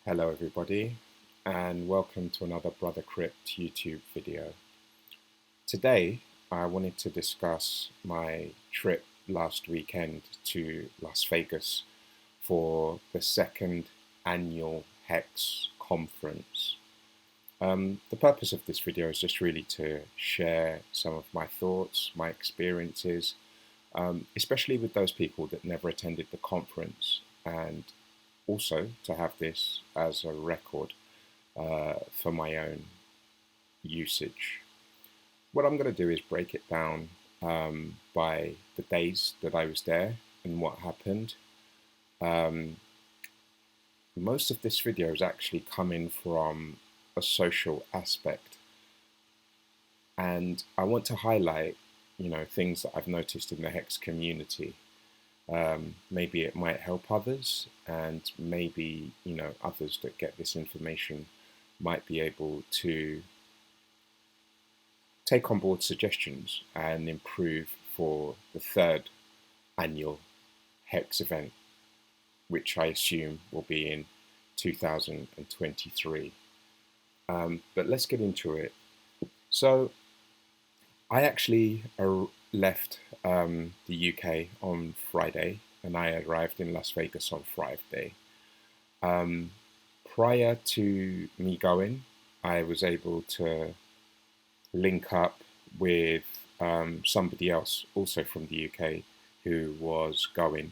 Hello everybody, and welcome to another Brother Crypt YouTube video. Today I wanted to discuss my trip last weekend to Las Vegas for the second annual Hex Conference. The purpose of this video is just really to share some of my thoughts, my experiences, especially with those people that never attended the conference, and also to have this as a record for my own usage. What I'm going to do is break it down by the days that I was there and what happened. Most of this video is actually coming from a social aspect, and I want to highlight, things that I've noticed in the Hex community. Maybe it might help others, and maybe others that get this information might be able to take on board suggestions and improve for the third annual Hex event, which I assume will be in 2023. But let's get into it. So I actually left the UK on Friday, and I arrived in Las Vegas on Friday. Prior to me going, I was able to link up with somebody else also from the UK who was going.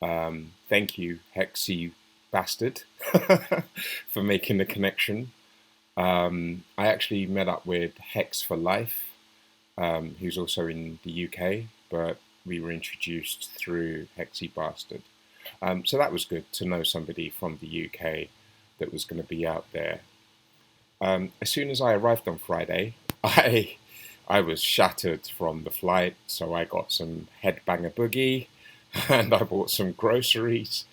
Thank you, Hexy bastard, for making the connection. I actually met up with Hex for Life, who's also in the UK, but we were introduced through Hexy Bastard. So that was good to know somebody from the UK that was going to be out there. As soon as I arrived on Friday, I was shattered from the flight, so I got some headbanger boogie, and I bought some groceries,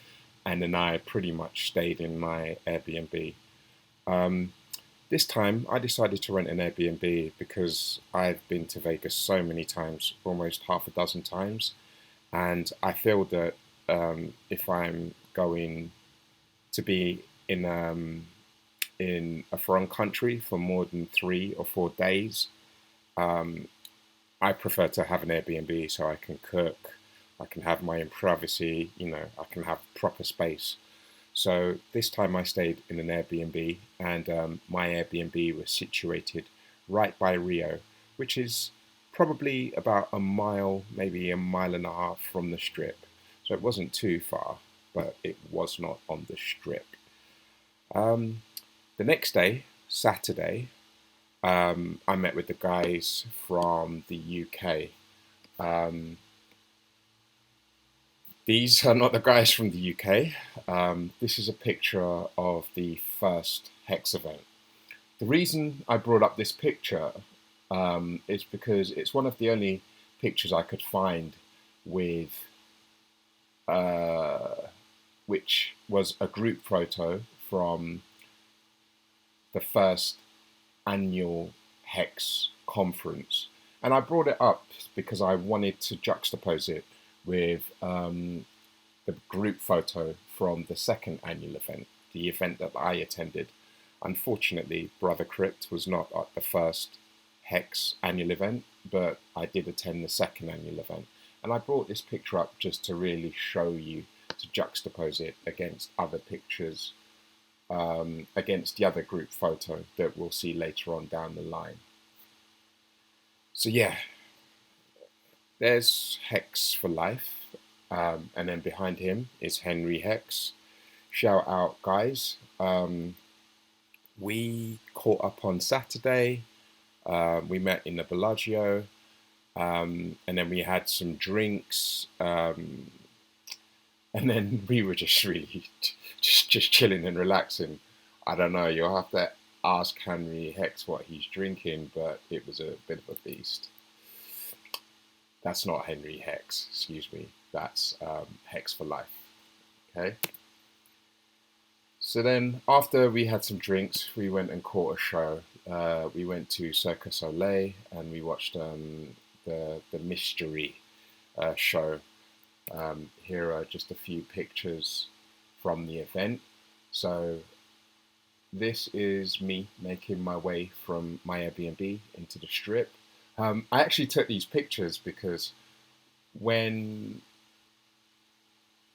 and then I pretty much stayed in my Airbnb. This time I decided to rent an Airbnb because I've been to Vegas so many times, almost half a dozen times, and I feel that if I'm going to be in a foreign country for more than 3 or 4 days, I prefer to have an Airbnb so I can cook, I can have my own privacy, I can have proper space. So this time I stayed in an Airbnb, and my Airbnb was situated right by Rio, which is probably about a mile, maybe a mile and a half from the Strip. So it wasn't too far, but it was not on the Strip. The next day, Saturday, I met with the guys from the UK. These are not the guys from the UK. This is a picture of the first Hex event. The reason I brought up this picture is because it's one of the only pictures I could find with, which was a group photo from the first annual Hex conference. And I brought it up because I wanted to juxtapose it with the group photo from the second annual event, the event that I attended. Unfortunately, Brother Crypt was not at the first Hex annual event, but I did attend the second annual event. And I brought this picture up just to really show you, to juxtapose it against other pictures, against the other group photo that we'll see later on down the line. So yeah, there's Hex for Life, and then behind him is Henry Hex. Shout out, guys. We caught up on Saturday. We met in the Bellagio, and then we had some drinks, and then we were just really just chilling and relaxing. I don't know, you'll have to ask Henry Hex what he's drinking, but it was a bit of a beast. That's not Henry Hex, excuse me. That's Hex for Life. Okay. So then, after we had some drinks, we went and caught a show. We went to Cirque du Soleil, and we watched the mystery show. Here are just a few pictures from the event. So this is me making my way from my Airbnb into the strip. I actually took these pictures because when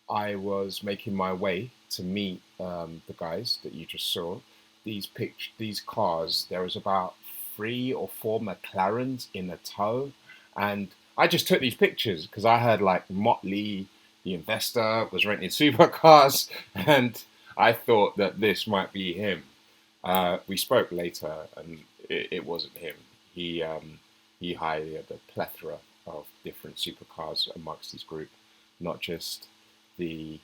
I was making my way to meet the guys that you just saw, these cars, there was about 3 or 4 McLarens in a tow, and I just took these pictures because I heard like Motley, the investor, was renting supercars, and I thought that this might be him. We spoke later, and it wasn't him. He hired a plethora of different supercars amongst his group, not just the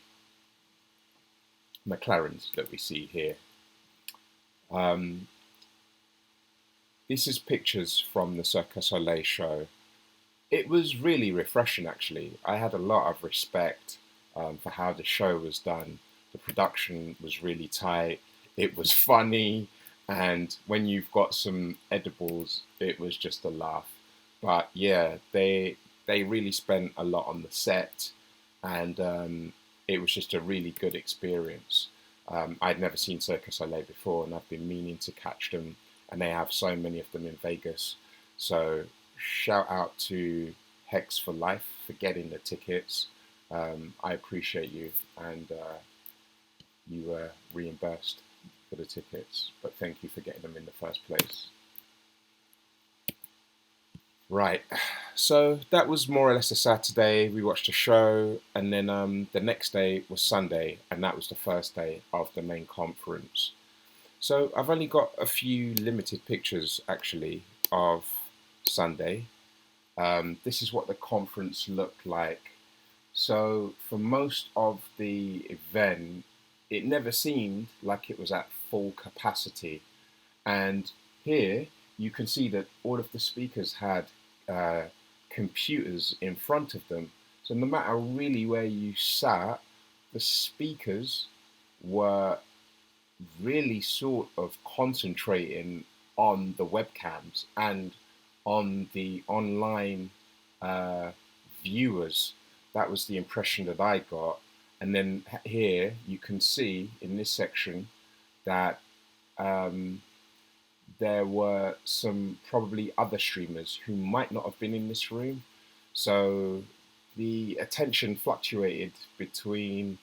McLarens that we see here. Um, this is pictures from the Cirque du Soleil show. It was really refreshing, actually. I had a lot of respect for how the show was done. The production was really tight. It was funny, and when you've got some edibles, it was just a laugh. But yeah, they really spent a lot on the set, and it was just a really good experience. I'd never seen Cirque du Soleil before, and I've been meaning to catch them, and they have so many of them in Vegas. So shout out to Hex for Life for getting the tickets. I appreciate you, and you were reimbursed for the tickets, but thank you for getting them in the first place. Right, so that was more or less a Saturday. We watched a show, and then the next day was Sunday, and that was the first day of the main conference. So I've only got a few limited pictures actually of Sunday. This is what the conference looked like. So for most of the event, it never seemed like it was at full capacity. And here you can see that all of the speakers had uh, computers in front of them. So no matter really where you sat, the speakers were really sort of concentrating on the webcams and on the online uh, viewers. That was the impression that I got. And then here you can see in this section that um, there were some probably other streamers who might not have been in this room. So the attention fluctuated between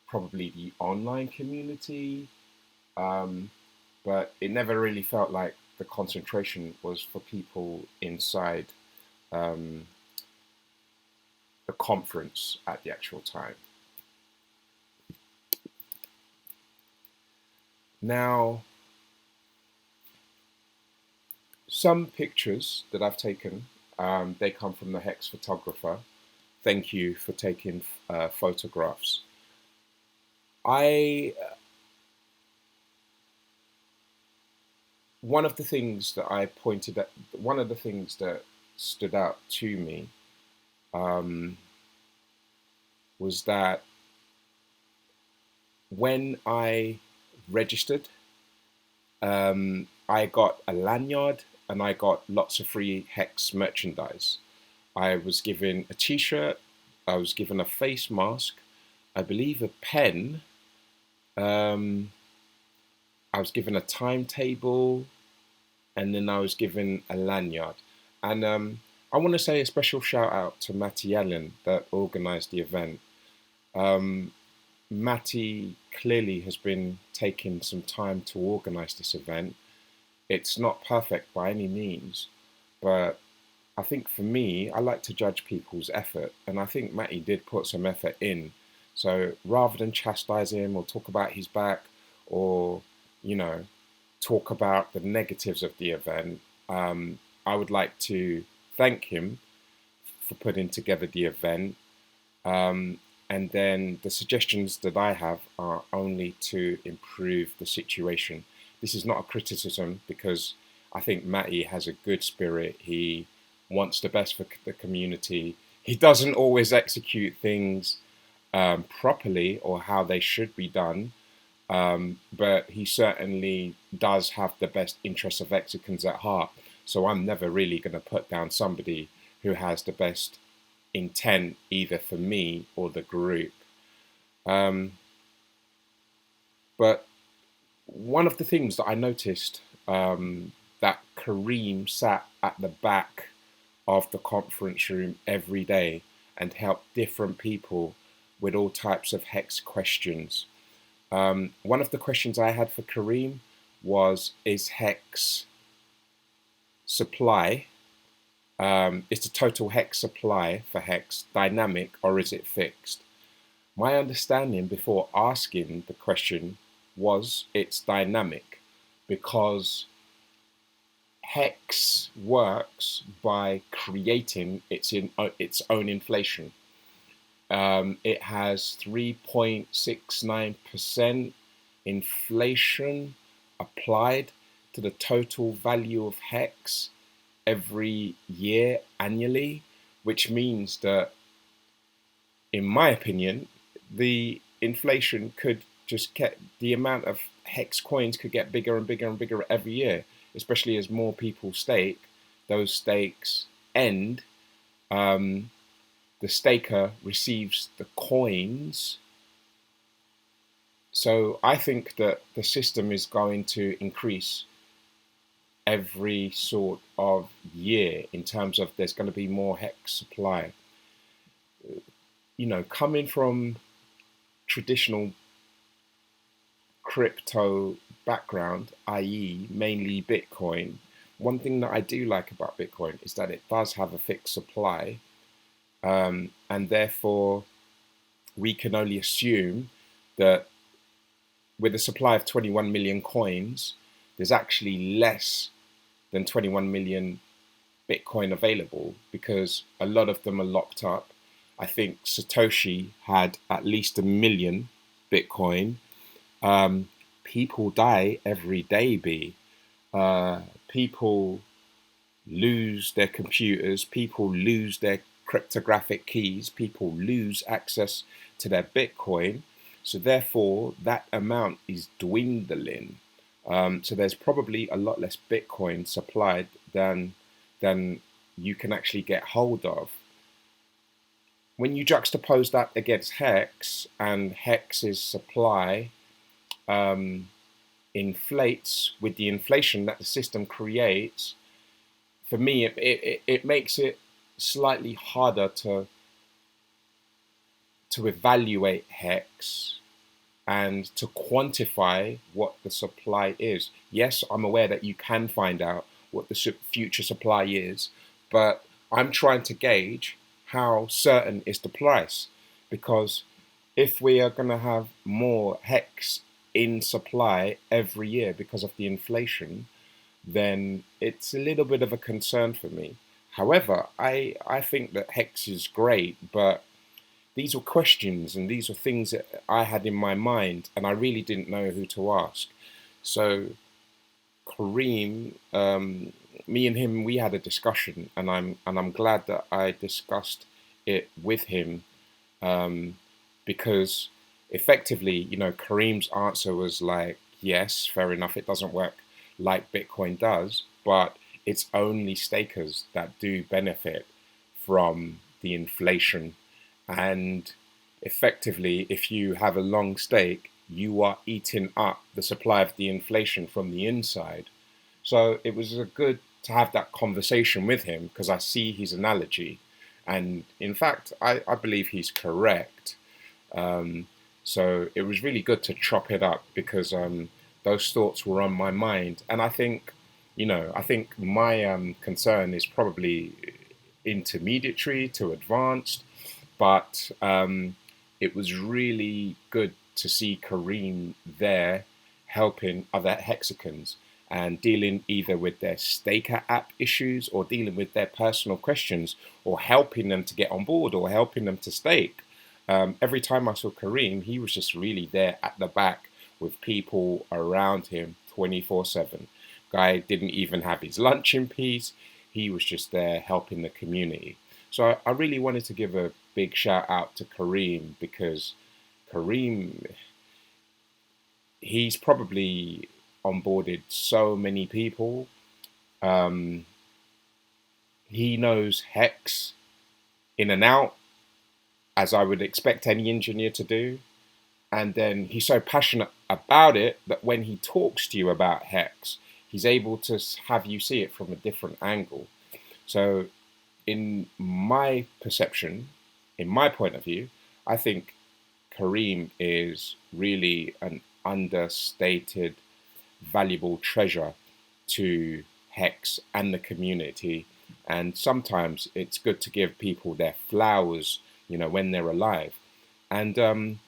probably the online community, um, but it never really felt like the concentration was for people inside um, the conference at the actual time. Now, some pictures that I've taken, they come from the Hex photographer. Thank you for taking photographs. I One of the things that I pointed at, one of the things that stood out to me um, was that when I registered, I got a lanyard and I got lots of free Hex merchandise. I was given a t-shirt, I was given a face mask, I believe a pen, um, I was given a timetable, and then I was given a lanyard. And I want to say a special shout out to Matty Allen that organised the event. Um, Matty clearly has been taking some time to organise this event. It's not perfect by any means, but I think for me, I like to judge people's effort, and I think Matty did put some effort in. So rather than chastise him or talk about his back or, you know, talk about the negatives of the event, I would like to thank him for putting together the event. Um, and then the suggestions that I have are only to improve the situation. This is not a criticism because I think Matty has a good spirit. He wants the best for the community. He doesn't always execute things properly or how they should be done, but he certainly does have the best interests of Mexicans at heart. So I'm never really going to put down somebody who has the best intent either for me or the group. Um, but one of the things that I noticed, that Kareem sat at the back of the conference room every day and helped different people with all types of hex questions. One of the questions I had for Kareem was, is hex supply, is the total hex supply for hex dynamic or is it fixed? My understanding before asking the question was it's dynamic, because hex works by creating its own inflation. It has 3.69% inflation applied to the total value of hex every year annually, which means that, in my opinion, the inflation could just get, the amount of hex coins could get bigger and bigger and bigger every year, especially as more people stake. Those stakes end. The staker receives the coins. So I think that the system is going to increase every sort of year in terms of there's going to be more hex supply. You know, coming from traditional crypto background, i.e. mainly Bitcoin, one thing that I do like about Bitcoin is that it does have a fixed supply, and therefore we can only assume that with a supply of 21 million coins, there's actually less than 21 million Bitcoin available, because a lot of them are locked up. I think Satoshi had at least 1 million Bitcoin. People die every day, B. People lose their computers, people lose their cryptographic keys, people lose access to their Bitcoin. So therefore, that amount is dwindling. So there's probably a lot less Bitcoin supplied than you can actually get hold of. When you juxtapose that against Hex, and Hex's supply inflates with the inflation that the system creates, for me, it makes it slightly harder to evaluate Hex and to quantify what the supply is. Yes, I'm aware that you can find out what the future supply is, but I'm trying to gauge how certain is the price, because if we are going to have more Hex in supply every year because of the inflation, then it's a little bit of a concern for me. However, I think that Hex is great, but these were questions and these were things that I had in my mind, and I really didn't know who to ask. So Kareem, me and him, we had a discussion, and I'm glad that I discussed it with him, because effectively, you know, Kareem's answer was like, yes, fair enough, it doesn't work like Bitcoin does, but it's only stakers that do benefit from the inflation. And effectively, if you have a long stake, you are eating up the supply of the inflation from the inside. So it was good to have that conversation with him, because I see his analogy. And in fact, I believe he's correct. So it was really good to chop it up, because those thoughts were on my mind. And I think, you know, I think my concern is probably intermediary to advanced, but it was really good to see Kareem there helping other hexagons and dealing either with their staker app issues or dealing with their personal questions, or helping them to get on board or helping them to stake. Every time I saw Kareem, he was just really there at the back with people around him 24/7. Guy didn't even have his lunch in peace. He was just there helping the community. So I really wanted to give a big shout out to Kareem, because Kareem, he's probably onboarded so many people. Um, he knows Hex in and out, as I would expect any engineer to do. And then he's so passionate about it that when he talks to you about Hex, he's able to have you see it from a different angle. So in my perception, in my point of view, I think Kareem is really an understated, valuable treasure to Hex and the community. And sometimes it's good to give people their flowers, when they're alive. And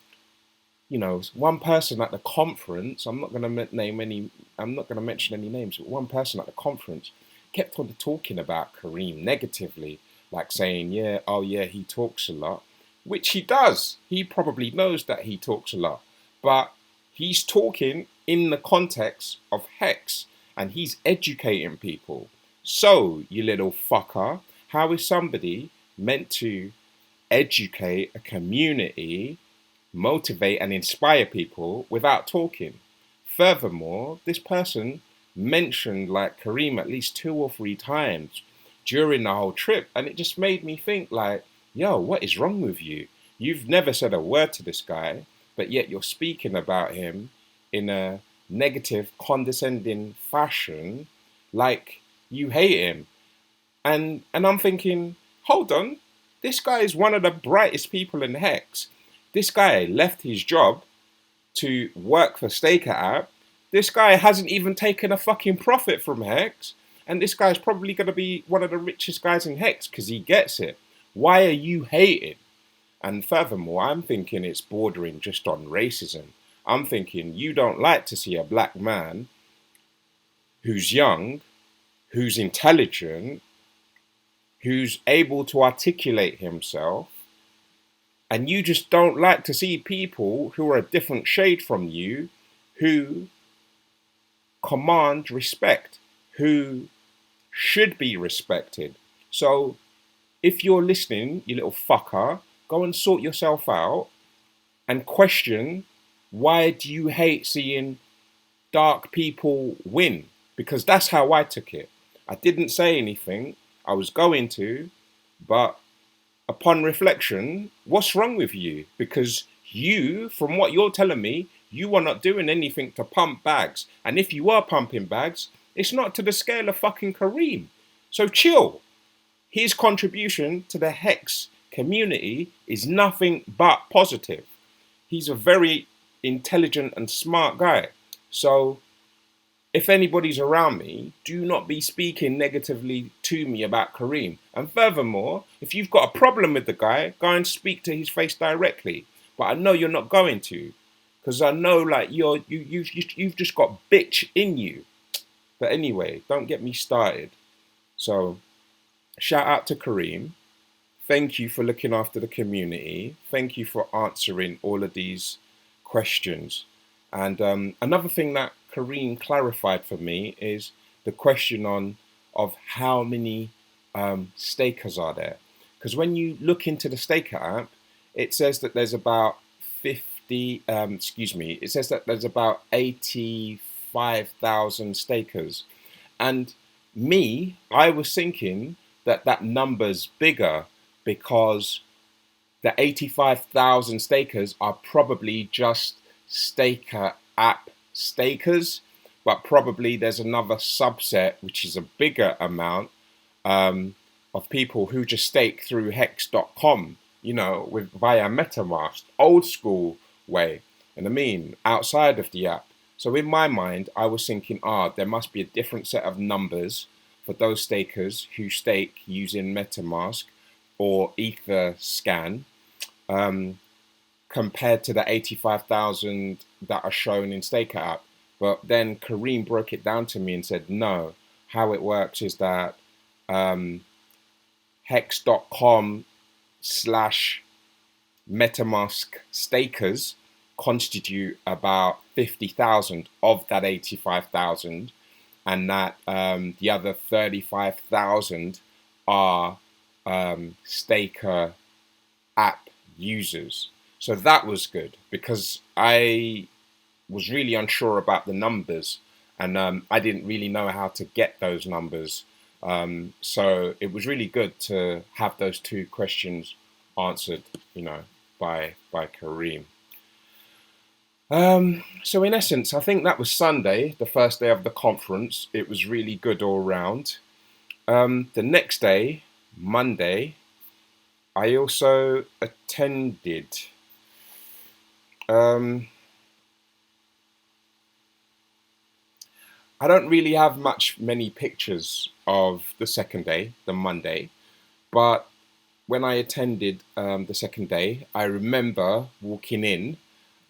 one person at the conference, I'm not going to mention any names, but one person at the conference kept on talking about Kareem negatively, like saying, yeah, oh yeah, he talks a lot, which he does. He probably knows that he talks a lot, but he's talking in the context of Hex and he's educating people. So, you little fucker, how is somebody meant to educate a community, motivate and inspire people without talking? Furthermore, this person mentioned like Kareem at least 2 or 3 times during the whole trip, and it just made me think like, yo, what is wrong with you? You've never said a word to this guy, but yet you're speaking about him in a negative, condescending fashion, like you hate him. And I'm thinking, hold on, this guy is one of the brightest people in Hex. This guy left his job to work for Staker app. This guy hasn't even taken a fucking profit from Hex. And this guy's probably going to be one of the richest guys in Hex because he gets it. Why are you hating? And furthermore, I'm thinking it's bordering just on racism. I'm thinking you don't like to see a black man who's young, who's intelligent, who's able to articulate himself, and you just don't like to see people who are a different shade from you, who command respect, who should be respected. So if you're listening, you little fucker, go and sort yourself out and question, why do you hate seeing dark people win? Because that's how I took it. I didn't say anything. I was going to, but upon reflection, what's wrong with you? Because you, from what you're telling me, you are not doing anything to pump bags. And if you are pumping bags, it's not to the scale of fucking Kareem. So chill. His contribution to the Hex community is nothing but positive. He's a very intelligent and smart guy. So if anybody's around me, do not be speaking negatively to me about Kareem. And furthermore, if you've got a problem with the guy, go and speak to his face directly. But I know you're not going to, because I know like you've just got bitch in you. But anyway, don't get me started. So shout out to Kareem. Thank you for looking after the community. Thank you for answering all of these questions. And another thing that Kareem clarified for me is the question of how many stakers are there. Because when you look into the Staker app, it says that there's about 85,000 stakers. And I was thinking that number's bigger because the 85,000 stakers are probably just Staker app stakers, but probably there's another subset, which is a bigger amount of people who just stake through hex.com, via MetaMask, old school way. And I mean, outside of the app. So in my mind, I was thinking, there must be a different set of numbers for those stakers who stake using MetaMask or Etherscan, compared to the 85,000 that are shown in Staker app. But then Kareem broke it down to me and said, no, how it works is that hex.com / MetaMask stakers constitute about 50,000 of that 85,000, and that the other 35,000 are Staker app users. So that was good because I was really unsure about the numbers, and I didn't really know how to get those numbers. So it was really good to have those 2 questions answered, by Kareem. So in essence, I think that was Sunday, the first day of the conference. It was really good all round. The next day, Monday, I also attended. Um, I don't really have many pictures of the second day, the Monday, but when I attended the second day, I remember walking in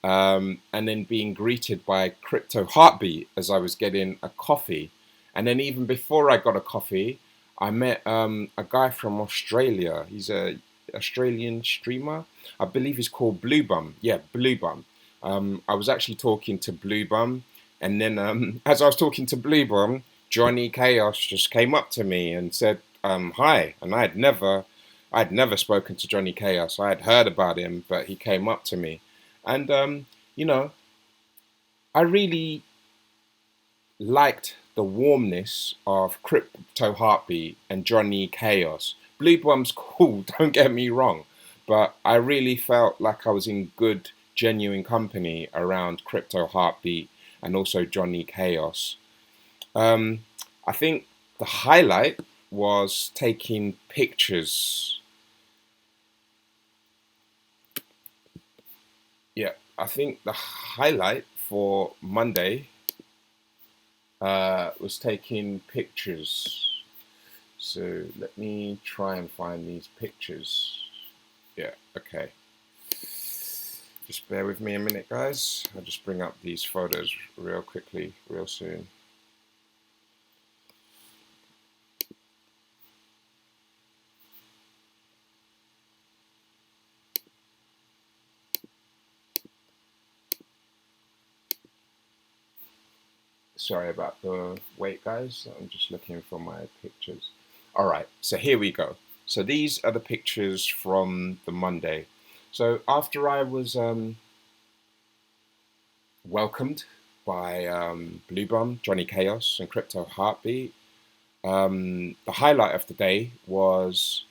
and then being greeted by Crypto Heartbeat as I was getting a coffee. And then even before I got a coffee, I met a guy from Australia. He's a Australian streamer. I believe he's called Blue Bum. Yeah, Blue Bum. I was actually talking to Blue Bum, and then as I was talking to Blue Bum, Johnny Chaos just came up to me and said, "Hi." And I'd never spoken to Johnny Chaos. I had heard about him, but he came up to me, and you know, I really liked the warmness of Crypto Heartbeat and Johnny Chaos. Blue Bum's cool, don't get me wrong, but I really felt like I was in good, genuine company around Crypto Heartbeat and also Johnny Chaos. Um, I think the highlight was taking pictures. Yeah, I think the highlight for Monday was taking pictures. So let me try and find these pictures. Yeah, okay. Just bear with me a minute, guys. I'll just bring up these photos real quickly, real soon. Sorry about the wait, guys. I'm just looking for my pictures. All right, so here we go. So these are the pictures from the Monday. So after I was welcomed by Blue Bum, Johnny Chaos, and Crypto Heartbeat, the highlight of the day was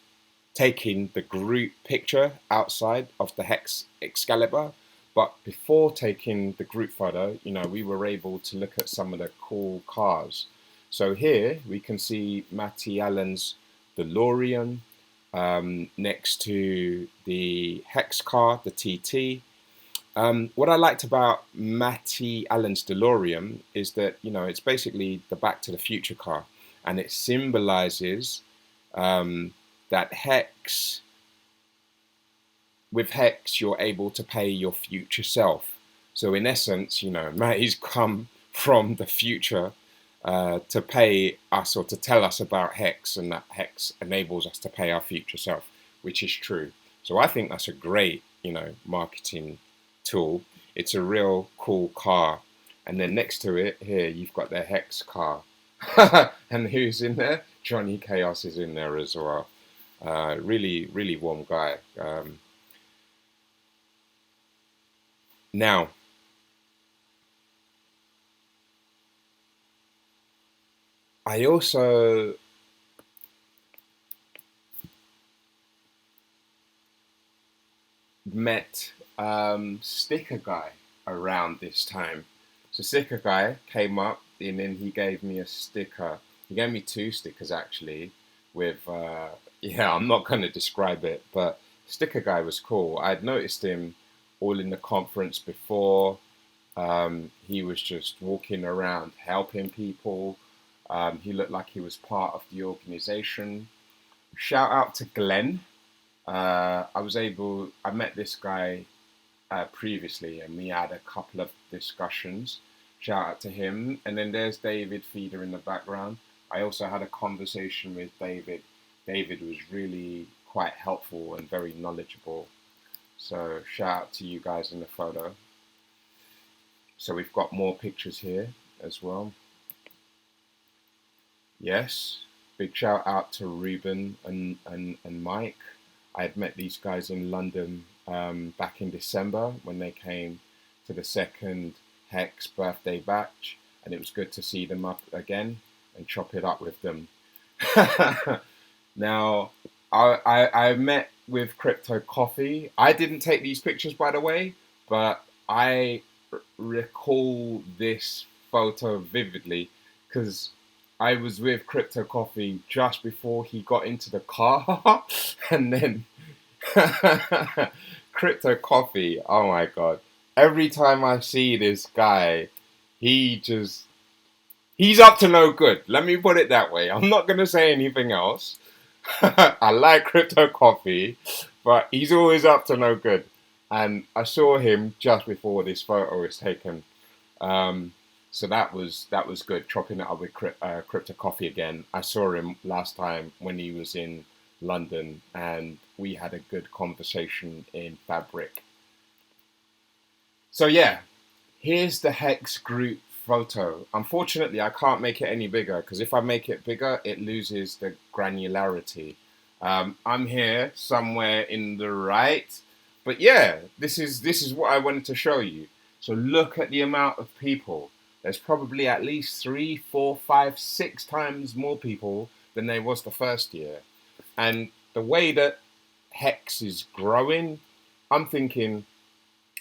taking the group picture outside of the Hex Excalibur. But before taking the group photo, we were able to look at some of the cool cars. So here we can see Matty Allen's DeLorean next to the Hex car, the TT. What I liked about Matty Allen's DeLorean is that, it's basically the Back to the Future car, and it symbolizes that with Hex, you're able to pay your future self. So in essence, Matty's come from the future to pay us or to tell us about Hex, and that Hex enables us to pay our future self, which is true. So I think that's a great, marketing tool. It's a real cool car. And then next to it, here, you've got the Hex car. And who's in there? Johnny Chaos is in there as well. Really, really warm guy. Now, I also met Sticker Guy around this time. So Sticker Guy came up and then he gave me a sticker. He gave me two stickers actually with, yeah, I'm not going to describe it, but Sticker Guy was cool. I'd noticed him all in the conference before. He was just walking around helping people. He looked like he was part of the organization. Shout out to Glenn. I met this guy previously, and we had a couple of discussions. Shout out to him. And then there's David Feeder in the background. I also had a conversation with David. David was really quite helpful and very knowledgeable. So shout out to you guys in the photo. So we've got more pictures here as well. Yes, big shout out to Ruben and Mike. I had met these guys in London back in December when they came to the second Hex birthday batch, and it was good to see them up again and chop it up with them. Now, I met with Crypto Coffee. I didn't take these pictures, by the way, but I recall this photo vividly because I was with Crypto Coffee just before he got into the car, and then Crypto Coffee. Oh my god! Every time I see this guy, he just he's up to no good. Let me put it that way. I'm not gonna say anything else. I like Crypto Coffee, but he's always up to no good. And I saw him just before this photo was taken. Um, so that was good. Chopping it up with Crypto Coffee again. I saw him last time when he was in London, and we had a good conversation in Fabric. So yeah, here's the Hex group photo. Unfortunately, I can't make it any bigger because if I make it bigger, it loses the granularity. I'm here somewhere in the right, but yeah, this is what I wanted to show you. So look at the amount of people. There's probably at least 3, 4, 5, 6 times more people than there was the first year, and the way that Hex is growing, I'm thinking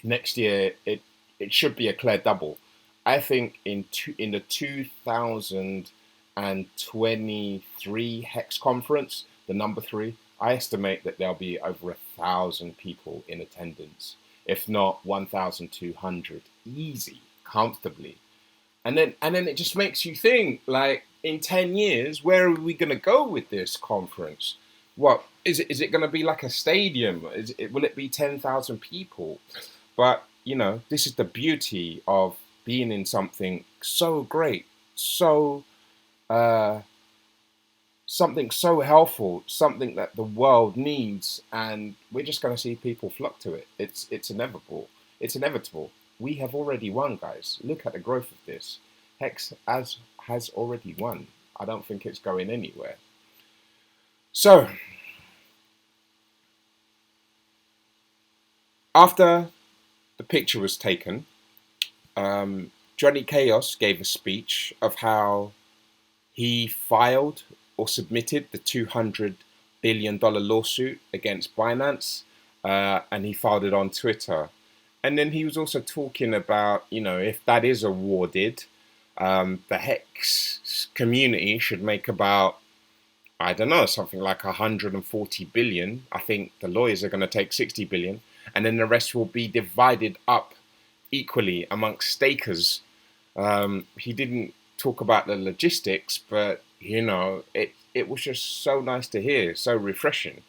next year it should be a clear double. I think in the 2023 Hex Conference, the number 3, I estimate that there'll be over 1,000 people in attendance, if not 1,200, easy, comfortably. And then it just makes you think, like, in 10 years, where are we going to go with this conference? What is it? Is it going to be like a stadium? Will it be 10,000 people? But this is the beauty of being in something so great, so uh, something so helpful, something that the world needs, and we're just going to see people flock to it. It's inevitable. It's inevitable. We have already won, guys. Look at the growth of this. Hex has already won. I don't think it's going anywhere. So after the picture was taken, Johnny Chaos gave a speech of how he filed or submitted the $200 billion lawsuit against Binance, and he filed it on Twitter. And then he was also talking about, if that is awarded, the Hex community should make about, I don't know, something like 140 billion. I think the lawyers are going to take 60 billion, and then the rest will be divided up equally amongst stakers. He didn't talk about the logistics, but it was just so nice to hear, so refreshing.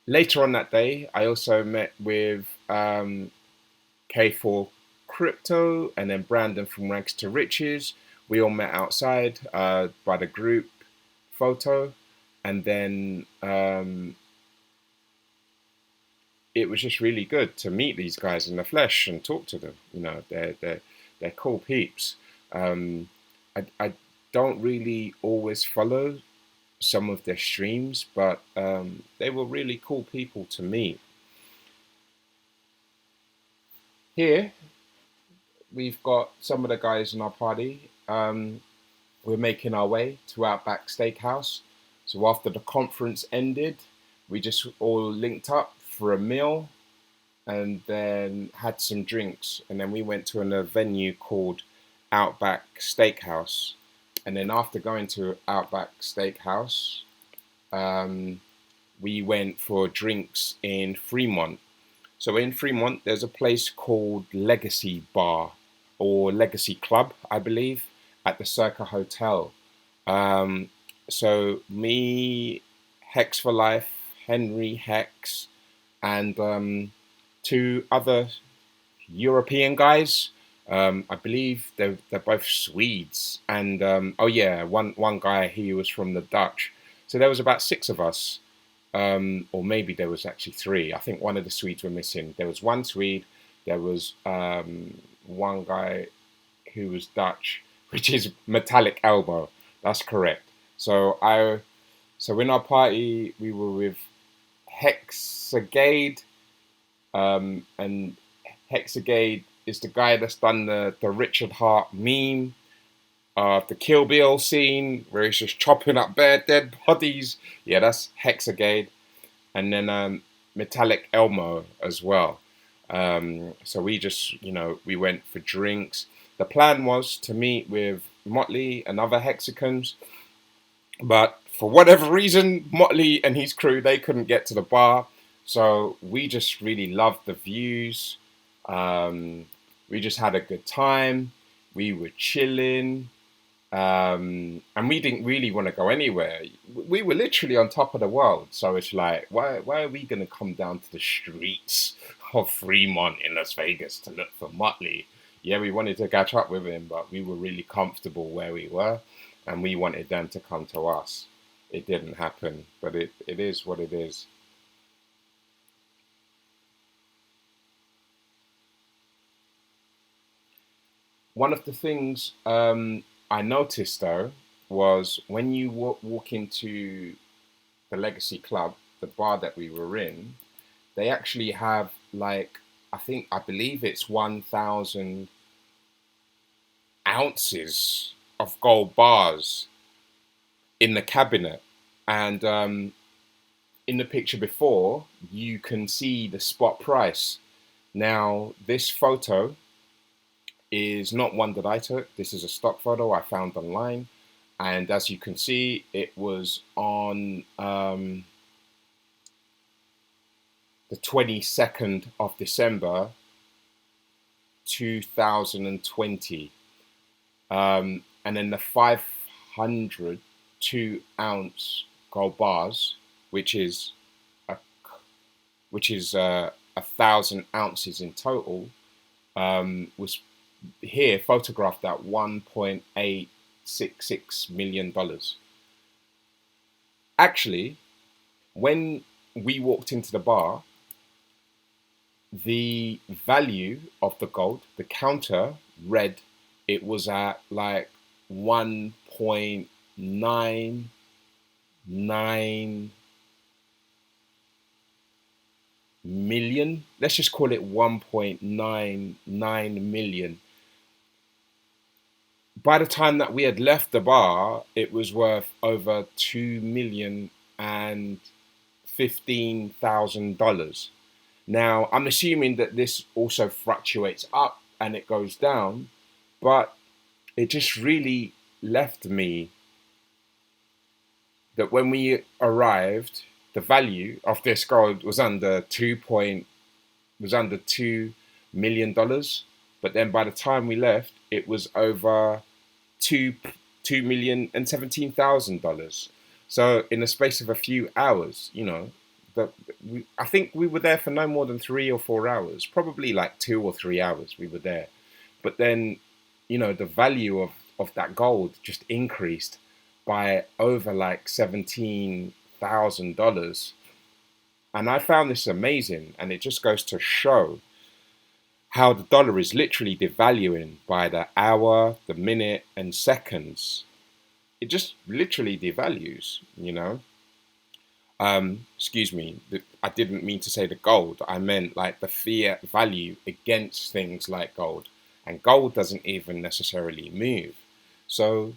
Later on that day, I also met with K4 Crypto and then Brandon from Rags to Riches. We all met outside by the group photo, and then it was just really good to meet these guys in the flesh and talk to them. They're cool peeps. I don't really always follow some of their streams, but they were really cool people to meet. Here we've got some of the guys in our party. We're making our way to Outback Steakhouse. So after the conference ended, we just all linked up for a meal and then had some drinks, and then we went to a venue called Outback Steakhouse. And then after going to Outback Steakhouse, we went for drinks in Fremont. So in Fremont, there's a place called Legacy Bar or Legacy Club, I believe, at the Circa Hotel. So me, Hex for Life, Henry Hex, and 2 other European guys. I believe they're both Swedes, and one guy, he was from the Dutch. So there was about 6 of us, or maybe there was actually 3. I think one of the Swedes were missing. There was 1 Swede, there was 1 guy who was Dutch, which is Metallic Elbow. That's correct. So in our party we were with Hexagade, and Hexagade is the guy that's done the Richard Hart meme of the Kill Bill scene where he's just chopping up bare dead bodies. Yeah, that's Hexagade. And then Metallic Elmo as well. So we just, we went for drinks. The plan was to meet with Motley and other hexicans, but for whatever reason, Motley and his crew, they couldn't get to the bar. So we just really loved the views. Um, we just had a good time. We were chilling. And we didn't really want to go anywhere. We were literally on top of the world. So it's like, why are we going to come down to the streets of Fremont in Las Vegas to look for Motley? Yeah, we wanted to catch up with him, but we were really comfortable where we were, and we wanted them to come to us. It didn't happen, but it is what it is. One of the things I noticed though was when you walk into the Legacy Club, the bar that we were in, they actually have like, I believe it's 1,000 ounces of gold bars in the cabinet. And in the picture before, you can see the spot price. Now, this photo is not one that I took. This is a stock photo I found online. And as you can see, it was on the 22nd of December 2020. And then the 500 2-ounce gold bars, which is a, 1,000 ounces in total, was here photographed at $1.866 million. Actually, when we walked into the bar, the value of the gold, the counter read it was at like 1.99 million. Let's just call it 1.99 million. By the time that we had left the bar, it was worth over $2,015,000. Now, I'm assuming that this also fluctuates up and it goes down, but it just really left me that when we arrived, the value of this gold was under $2 million, but then by the time we left, it was over $2,017,000. So in the space of a few hours, I think we were there for no more than 3 or 4 hours, probably like 2 or 3 hours we were there. But then, the value of that gold just increased by over like $17,000. And I found this amazing. And it just goes to show how the dollar is literally devaluing by the hour, the minute, and seconds. It just literally devalues. Excuse me, I didn't mean to say the gold. I meant like the fiat value against things like gold. And gold doesn't even necessarily move. So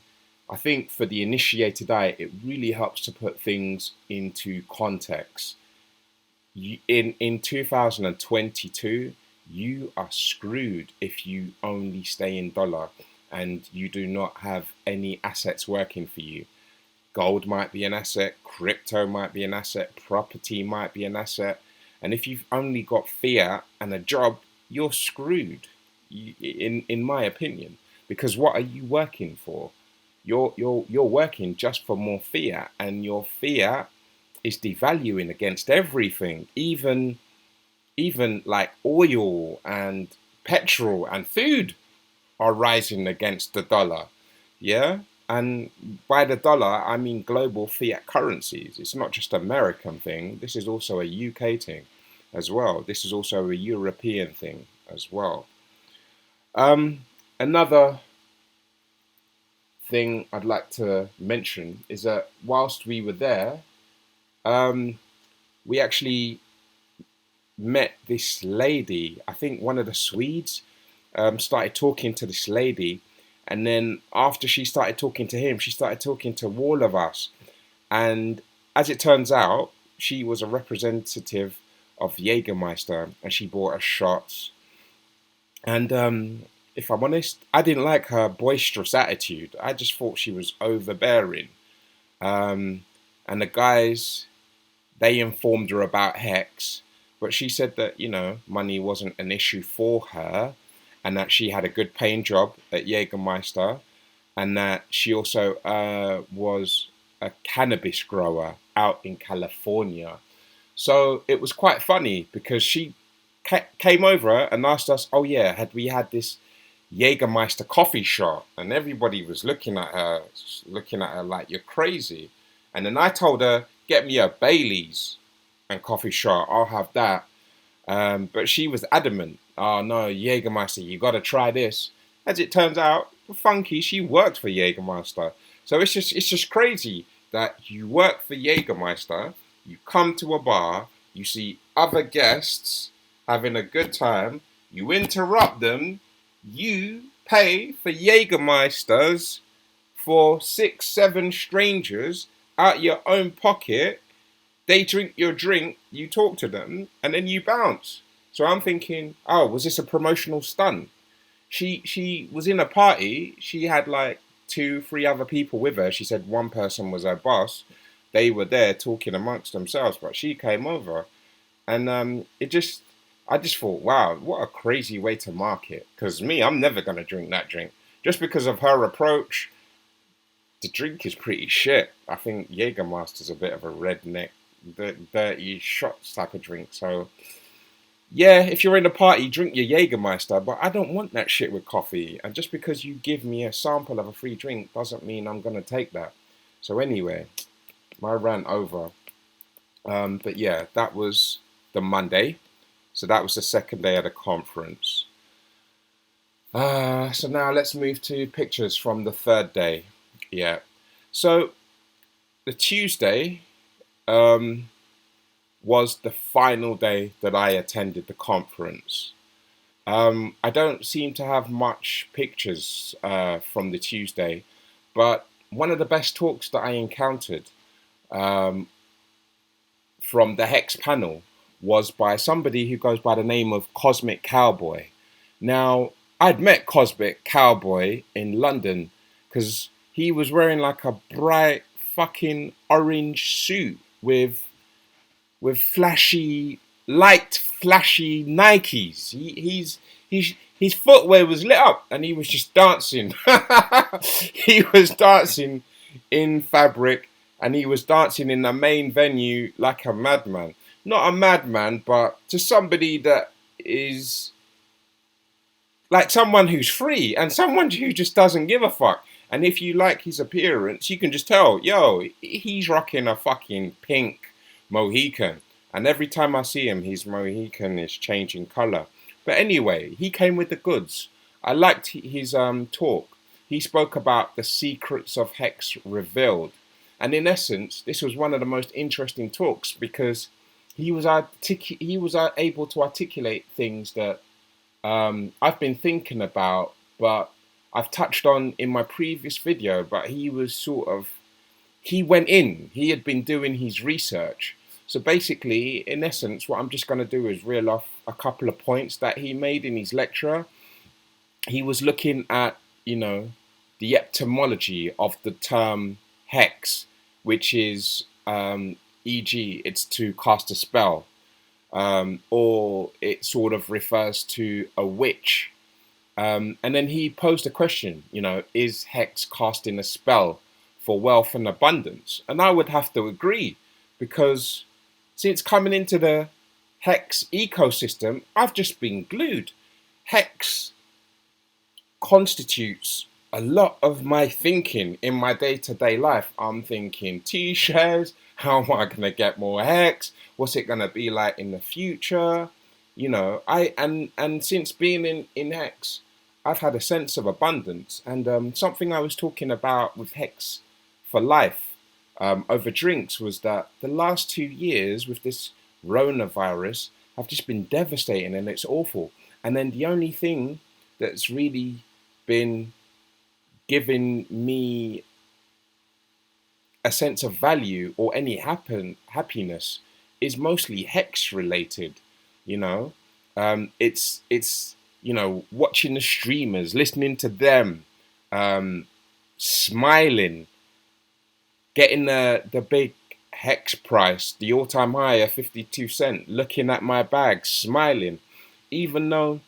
I think for the initiated eye, it really helps to put things into context. In 2022, you are screwed if you only stay in dollar and you do not have any assets working for you. Gold might be an asset, crypto might be an asset, property might be an asset. And if you've only got fiat and a job, you're screwed, in my opinion. Because what are you working for? You're working just for more fiat, and your fiat is devaluing against everything, even like oil and petrol and food are rising against the dollar. Yeah. And by the dollar, I mean global fiat currencies. It's not just an American thing. This is also a UK thing as well. This is also a European thing as well. Another thing I'd like to mention is that whilst we were there, we actually met this lady. I think one of the Swedes started talking to this lady, and then after she started talking to him, she started talking to all of us. And as it turns out, she was a representative of Jägermeister, and she bought us shots. And if I'm honest, I didn't like her boisterous attitude. I just thought she was overbearing. Um, and the guys, they informed her about Hex, but she said that, money wasn't an issue for her, and that she had a good paying job at Jägermeister, and that she also was a cannabis grower out in California. So it was quite funny because she came over and asked us, "Oh yeah, had we had this Jägermeister coffee shop?" And everybody was looking at her like you're crazy. And then I told her, "Get me a Bailey's and coffee shop. I'll have that." But she was adamant. "Oh no, Jägermeister, you got to try this." As it turns out, Funky, she worked for Jägermeister. So it's just crazy that you work for Jägermeister, you come to a bar, you see other guests having a good time, you interrupt them, you pay for Jägermeisters for 6, 7 strangers out your own pocket. They drink your drink, you talk to them, and then you bounce. So I'm thinking, oh, was this a promotional stunt? She was in a party. She had like 2, 3 other people with her. She said one person was her boss. They were there talking amongst themselves, but she came over, and I just thought, wow, what a crazy way to market. Because me, I'm never gonna drink that drink just because of her approach. The drink is pretty shit. I think Jägermeister's a bit of a redneck, dirty shots type of drink. So yeah, if you're in a party, drink your Jägermeister, but I don't want that shit with coffee. And just because you give me a sample of a free drink doesn't mean I'm gonna take that. So anyway, my rant over. But yeah, that was the Monday. So that was the second day of the conference. So now let's move to pictures from the third day. Yeah. So the Tuesday was the final day that I attended the conference. I don't seem to have much pictures from the Tuesday, but one of the best talks that I encountered um, from the Hex panel was by somebody who goes by the name of Cosmic Cowboy. Now, I'd met Cosmic Cowboy in London because he was wearing like a bright fucking orange suit with flashy Nikes. His footwear was lit up, and he was just dancing. He was dancing in fabric, and he was dancing in the main venue like a madman. Not a madman, but just somebody that is like someone who's free and someone who just doesn't give a fuck. And if you like his appearance, you can just tell, yo, he's rocking a fucking pink Mohican. And every time I see him, his Mohican is changing colour. But anyway, he came with the goods. I liked his talk. He spoke about the secrets of Hex revealed. And in essence, this was one of the most interesting talks because he was able to articulate things that I've been thinking about, but I've touched on in my previous video. But he went in. He had been doing his research. So basically, in essence, what I'm just going to do is reel off a couple of points that he made in his lecture. He was looking at, the etymology of the term hex, which is, e.g., it's to cast a spell, or it sort of refers to a witch. And then he posed a question, is hex casting a spell for wealth and abundance? And I would have to agree, because since coming into the Hex ecosystem, I've just been glued. Hex constitutes a lot of my thinking in my day-to-day life. I'm thinking T-shares, how am I going to get more Hex? What's it going to be like in the future? And since being in Hex, I've had a sense of abundance. And something I was talking about with Hex for Life over drinks was that the last 2 years with this coronavirus have just been devastating, and it's awful. And then the only thing that's really been giving me a sense of value or any happiness is mostly Hex related. You know, it's watching the streamers, listening to them, smiling, getting the big Hex price, the all-time high of 52 cents, looking at my bag, smiling, even though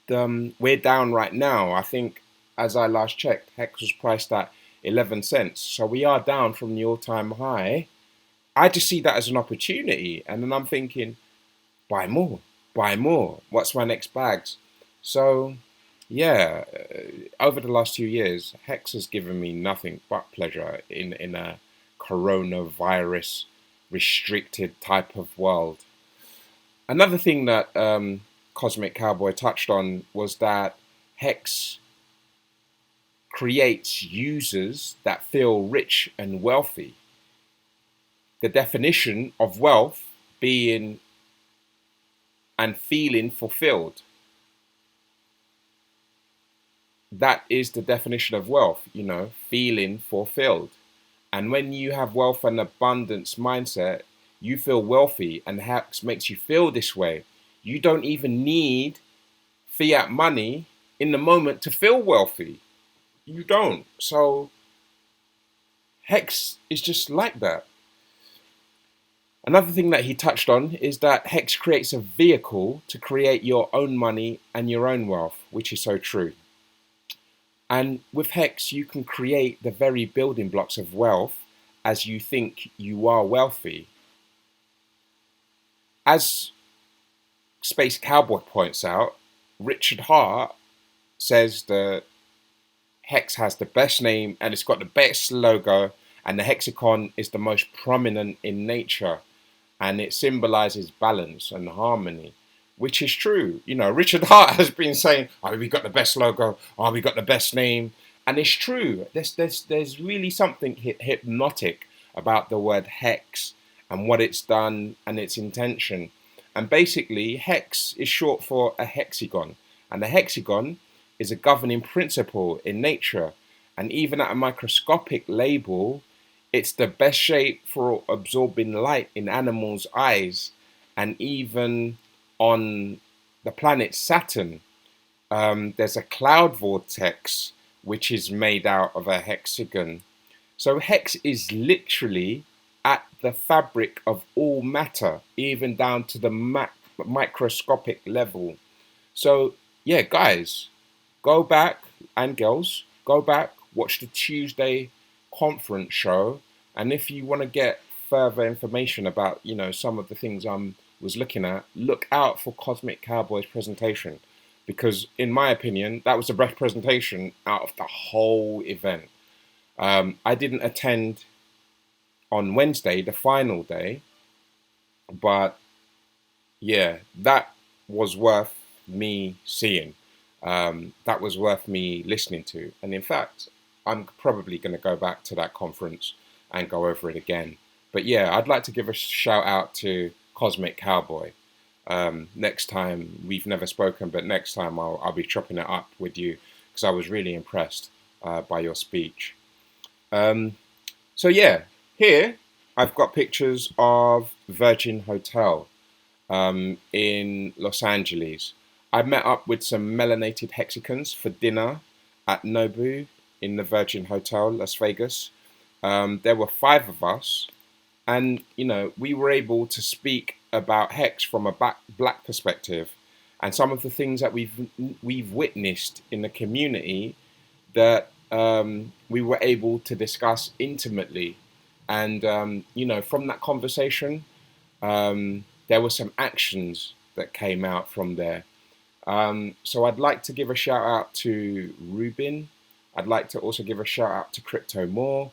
we're down right now. I think as I last checked, Hex was priced at 11 cents, so we are down from the all-time high. I just see that as an opportunity, and then I'm thinking, buy more, buy more. What's my next bags? So, yeah, over the last 2 years, Hex has given me nothing but pleasure in a coronavirus restricted type of world. Another thing that Cosmic Cowboy touched on was that Hex creates users that feel rich and wealthy. The definition of wealth being and feeling fulfilled. That is the definition of wealth, feeling fulfilled. And when you have wealth and abundance mindset, you feel wealthy, and Hex makes you feel this way. You don't even need fiat money in the moment to feel wealthy. You don't. So Hex is just like that. Another thing that he touched on is that Hex creates a vehicle to create your own money and your own wealth, which is so true. And with Hex, you can create the very building blocks of wealth as you think you are wealthy. As Space Cowboy points out, Richard Hart says that Hex has the best name and it's got the best logo, and the hexagon is the most prominent in nature, and it symbolizes balance and harmony, which is true. Richard Hart has been saying, "Oh, we got the best logo. Oh, we got the best name," and it's true. There's really something hypnotic about the word Hex and what it's done and its intention. And basically, Hex is short for a hexagon, and a hexagon is a governing principle in nature. And even at a microscopic level, it's the best shape for absorbing light in animals' eyes. And even on the planet Saturn, there's a cloud vortex which is made out of a hexagon. So Hex is literally at the fabric of all matter, even down to the microscopic level. So yeah, guys, go back, and girls, go back, watch the Tuesday conference show, and if you want to get further information about some of the things I was looking at, look out for Cosmic Cowboy's presentation, because in my opinion that was the best presentation out of the whole event. I didn't attend on Wednesday, the final day, but yeah, that was worth me seeing. That was worth me listening to. And in fact, I'm probably going to go back to that conference and go over it again. But yeah, I'd like to give a shout out to Cosmic Cowboy. Next time, we've never spoken, but next time I'll be chopping it up with you, because I was really impressed by your speech. So yeah, here I've got pictures of Virgin Hotel in Los Angeles. I met up with some melanated hexagons for dinner at Nobu in the Virgin Hotel, Las Vegas. There were 5 of us, and we were able to speak about Hex from a black perspective, and some of the things that we've witnessed in the community that we were able to discuss intimately. And from that conversation, there were some actions that came out from there. So I'd like to give a shout out to Rubin. I'd like to also give a shout out to Crypto More.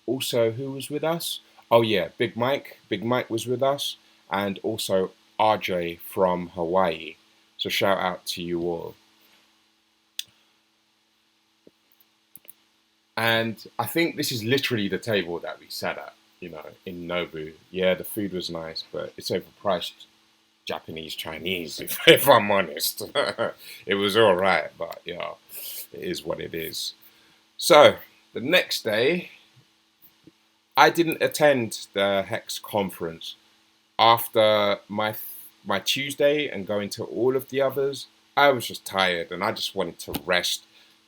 Also, who was with us? Oh yeah, Big Mike. Big Mike was with us, and also RJ from Hawaii. So shout out to you all. And I think this is literally the table that we sat at, in Nobu. Yeah, the food was nice, but it's overpriced Japanese Chinese, if I'm honest. It was all right, but yeah, it is what it is. So the next day, I didn't attend the Hex Conference. After my Tuesday and going to all of the others, I was just tired and I just wanted to rest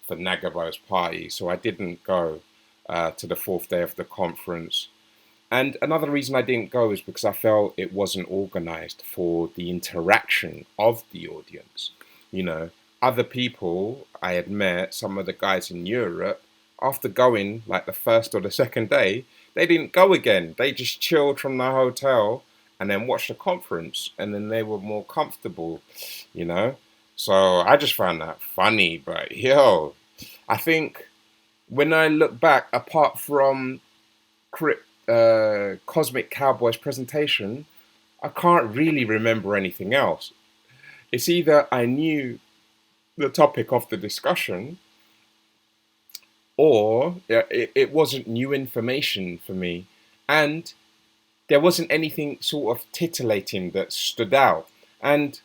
for Nagabo's party, so I didn't go to the fourth day of the conference. And another reason I didn't go is because I felt it wasn't organized for the interaction of the audience. You know, other people I had met, some of the guys in Europe, after going like the first or the second day, they didn't go again. They just chilled from the hotel and then watched the conference, and then they were more comfortable, you know. So I just found that funny. But yo, I think when I look back, apart from Cosmic Cowboy's presentation, I can't really remember anything else. It's either I knew the topic of the discussion, or it wasn't new information for me, and there wasn't anything sort of titillating that stood out. And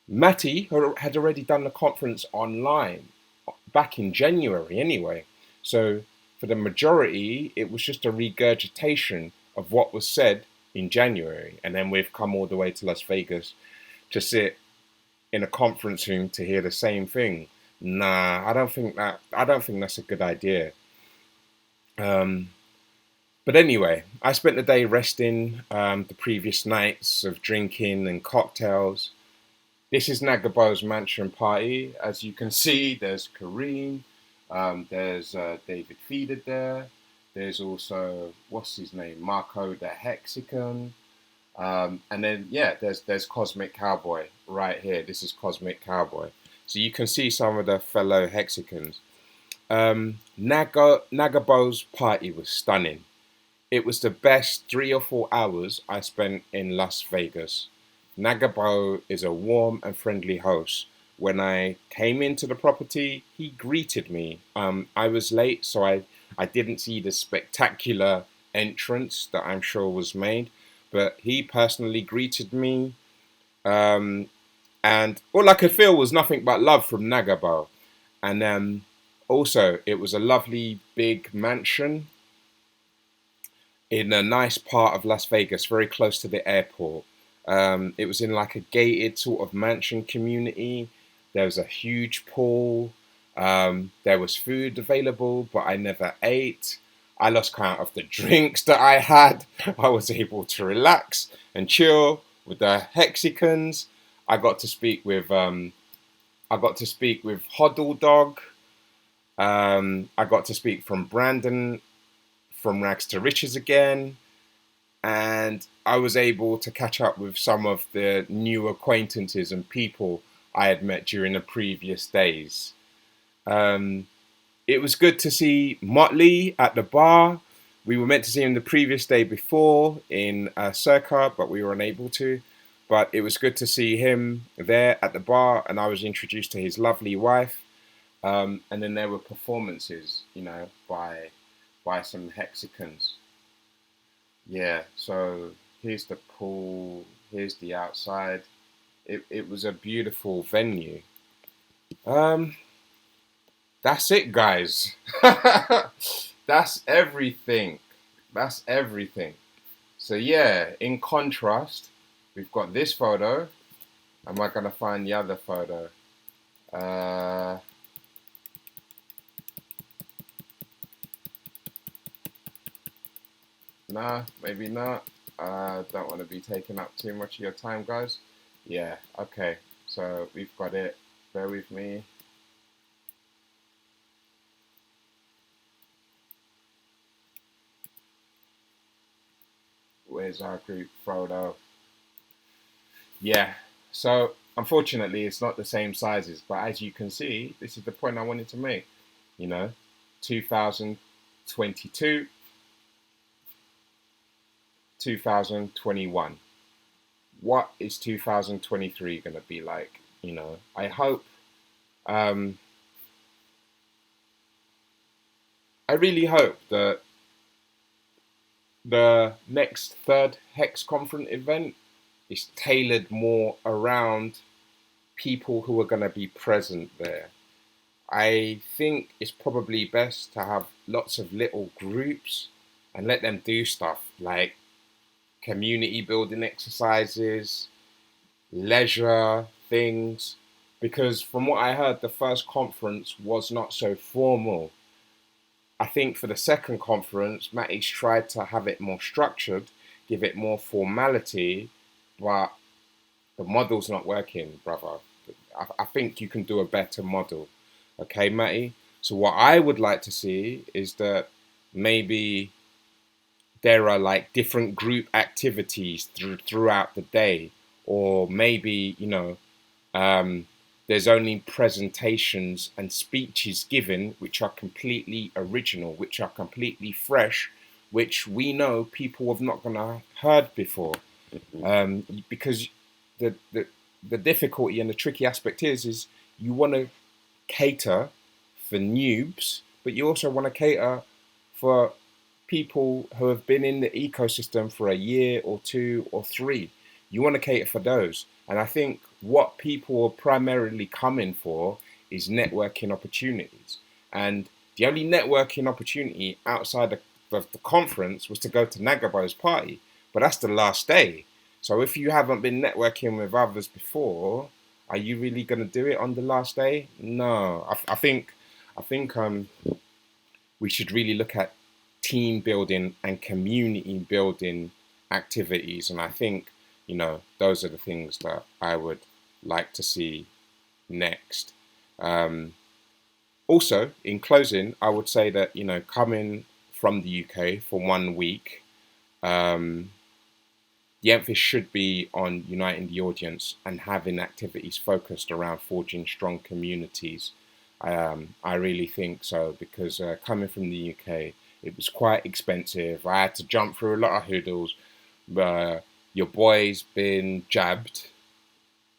Matty had already done the conference online back in January anyway. So for the majority, it was just a regurgitation of what was said in January. And then we've come all the way to Las Vegas to sit in a conference room to hear the same thing. Nah, I don't think that's a good idea. Um, but anyway, I spent the day resting, the previous nights of drinking and cocktails. This is Nagabo's mansion party. As you can see, there's Kareem, there's David Feeder there. There's also, what's his name, Marco the Hexicon. And then, yeah, there's Cosmic Cowboy right here. This is Cosmic Cowboy. So you can see some of the fellow Hexicons. Nagabo's party was stunning. It was the best 3 or 4 hours I spent in Las Vegas. Nagabo is a warm and friendly host. When I came into the property, he greeted me. I was late, so I didn't see the spectacular entrance that I'm sure was made, but he personally greeted me. And all I could feel was nothing but love from Nagabo. And also, it was a lovely big mansion in a nice part of Las Vegas, very close to the airport. It was in like a gated sort of mansion community. There was a huge pool. There was food available, but I never ate. I lost count of the drinks that I had. I was able to relax and chill with the Hexicons. I got to speak with Hoddle Dog. I got to speak from Brandon from Rags to Riches again, and I was able to catch up with some of the new acquaintances and people I had met during the previous days. It was good to see Motley at the bar. We were meant to see him the previous day before in Circa, but we were unable to. But it was good to see him there at the bar, and I was introduced to his lovely wife. And then there were performances, by some Hexicons. Yeah, so here's the pool, here's the outside. It was a beautiful venue. That's it, guys. That's everything. That's everything. So yeah, in contrast, we've got this photo. Am I gonna find the other photo? Nah, maybe not. Don't want to be taking up too much of your time, guys. Yeah, okay. So we've got it. Bear with me. Where's our group photo? Yeah. So unfortunately, it's not the same sizes, but as you can see, this is the point I wanted to make. 2022, 2021. What is 2023 going to be like? I hope, I really hope that the next third Hex Conference event is tailored more around people who are going to be present there. I think it's probably best to have lots of little groups and let them do stuff like community building exercises, leisure things. Because from what I heard, the first conference was not so formal. I think for the second conference, Matty's tried to have it more structured, give it more formality, but the model's not working, brother. I think you can do a better model. Okay, Matty? So what I would like to see is that maybe there are like different group activities throughout the day, or maybe, um, there's only presentations and speeches given which are completely original, which are completely fresh, which we know people have not gonna heard before. Because the, the the difficulty and the tricky aspect is you want to cater for noobs, but you also want to cater for people who have been in the ecosystem for a year or two or three. You want to cater for those. And I think what people are primarily coming for is networking opportunities. And the only networking opportunity outside of the conference was to go to Nagabo's party. But that's the last day. So if you haven't been networking with others before, are you really going to do it on the last day? No. I think we should really look at team building and community building activities. And I think, those are the things that I would like to see next. Um, Also, in closing, I would say that, coming from the UK for 1 week, um, the emphasis should be on uniting the audience and having activities focused around forging strong communities. I really think so because coming from the UK, it was quite expensive. I had to jump through a lot of hurdles. Uh, your boy's been jabbed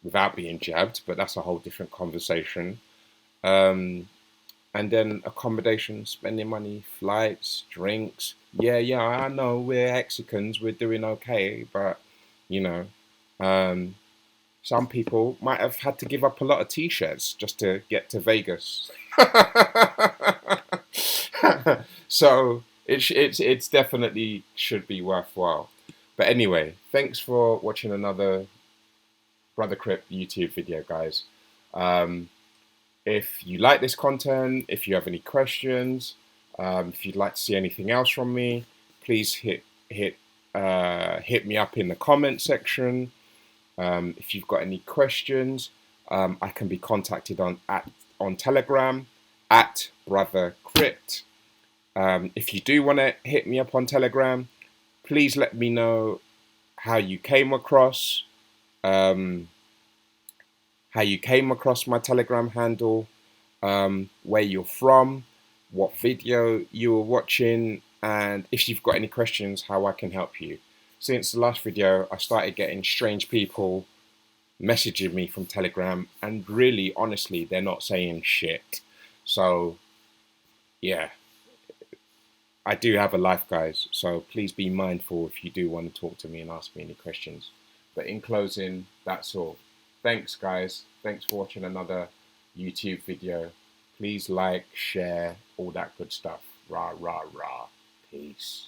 without being jabbed, but that's a whole different conversation. Um, and then accommodation, spending money, flights, drinks. Yeah, yeah, I know we're Mexicans, we're doing okay, but you know, um, some people might have had to give up a lot of t-shirts just to get to Vegas. So it's definitely should be worthwhile. But anyway, thanks for watching another Brother Crypt YouTube video, guys. Um, if you like this content, if you have any questions, if you'd like to see anything else from me, please hit me up in the comment section. If you've got any questions, I can be contacted on Telegram at Brother Crypt. If you do want to hit me up on Telegram, please let me know how you came across um, my Telegram handle, where you're from, what video you were watching, and if you've got any questions, how I can help you. Since the last video, I started getting strange people messaging me from Telegram, and really, honestly, they're not saying shit. So, yeah, I do have a life, guys, so please be mindful if you do want to talk to me and ask me any questions. But in closing, that's all. Thanks, guys. Thanks for watching another YouTube video. Please like, share, all that good stuff. Rah, rah, rah. Peace.